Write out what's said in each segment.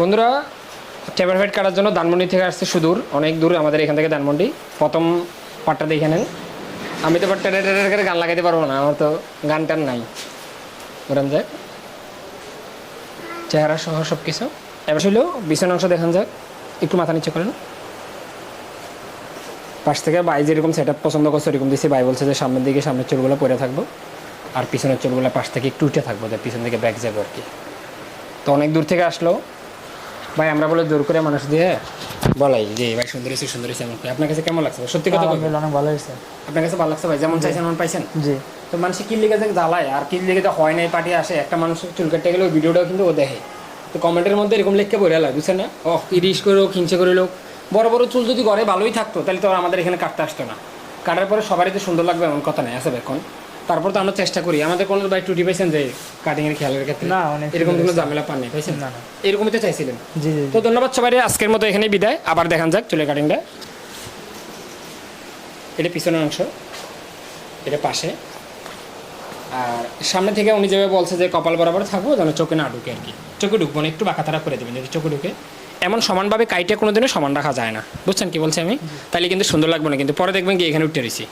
বন্ধুরা, টেপার ফাইট কাটার জন্য ধানমন্ডি থেকে আসছে সুদূর, অনেক দূর আমাদের এখান থেকে ধানমন্ডি। প্রথম পার্টটা দেখে নেন। আমি তো টেটার টেটার করে গান লাগাইতে পারবো না, আমার তো গান টান নাই। বললাম যাক চেহারা সহ সব কিছু। এবার ছিল বিছানা অংশ দেখান যাক, একটু মাথা নিচে করেন। পাশ থেকে ভাই যেরকম সেট আপ পছন্দ করছে ওরকম দিয়েছি। ভাই বলছে যে সামনের দিকে সামনের চুলগুলো পরে থাকবো, আর পিছনের চুলগুলো পাশ থেকে একটু উঠে থাকবো, যে পিছন দিকে ব্যাক যাবে আর কি। তো অনেক দূর থেকে আসলো ভাই, আমরা বলে জোর করে মানুষ দিয়ে বলাই যে ভাই সুন্দর হয়েছে সুন্দর হয়েছে। এমন আপনার কাছে কেমন লাগছে? সত্যি কথা বলবেন, অনেক ভালো হয়েছে। আপনার কাছে ভালো লাগছে ভাই? যেমন চাইছেন এমন পাইছেন? জি। তো মানুষ কি লিখে যে জ্বালায়, আর কি লিখে তো হয় নাই পাঠিয়ে আসে। একটা মানুষ চুল কাটতে গেলে ওই ভিডিওটাও কিন্তু ও দেখে, তো কমেন্টের মধ্যে এরকম লিখকে বলে লাগে, বুঝছেন না? ইরিশ করে হোক হিংসে করে লোক। বড় বড় চুল যদি ঘরে ভালোই থাকতো তাহলে তো আমাদের এখানে কাটতে আসতো না। কাটার পরে সবারই তো সুন্দর লাগবে এমন কথা নেই, আছে এখন। তারপর তো আমরা চেষ্টা করি। আমাদের কোনো ভাই টুটি পাইছেন যে কাটিংয়ের খেয়ালের ক্ষেত্রে? না, অনেক এরকম কোনো ঝামেলা পান নাই, পাইছেন? না, না। এরকমই তো চাইছিলেন। জি জি। তো ধন্যবাদ সবাই, আজকের মতো এখানেই বিদায়। আবার দেখান যাক চুলের কাটিংটা। এটা পিছনের অংশ, এটা পাশে। আর সামনে থেকে উনি যেভাবে বলছে যে কপাল বরাবর থাকবো, যেন চোখে না ঢুকে আর কি। চোখে ঢুকবো না, একটু বাঁকাতারা করে দেবেন যদি চোখে ঢুকে। এমন সমানভাবে কাইটে কোনো দিনও সমান রাখা যায় না, বুঝছেন কি বলছি আমি? তাহলে কিন্তু সুন্দর লাগবে না, কিন্তু পরে দেখবেন কি এখানে উঠে রয়েছি।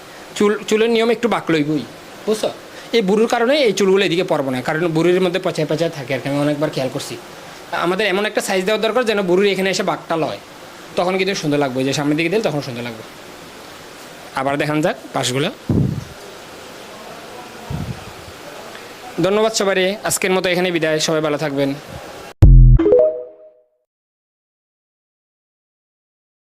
চুলের নিয়ম একটু বাঁকলইবই, বুঝছো? এই বুড়োর কারণে এই চুলগুলো এদিকে পড়বো না, কারণ বুড়ির মধ্যে পচায় পচায় থাকে আর কি। আমি অনেকবার খেয়াল করছি। আমাদের এমন একটা সাইজ দেওয়ার দরকার যেন বুড়ির এখানে এসে বাঁকটা লয়, তখন কিন্তু সুন্দর লাগবে। যে সামনের দিকে দিলে তখন সুন্দর লাগবে। আবার দেখান যাক পাশগুলো। ধন্যবাদ সবাই, আজকের মতো এখানে বিদায়। সবাই ভালো থাকবেন।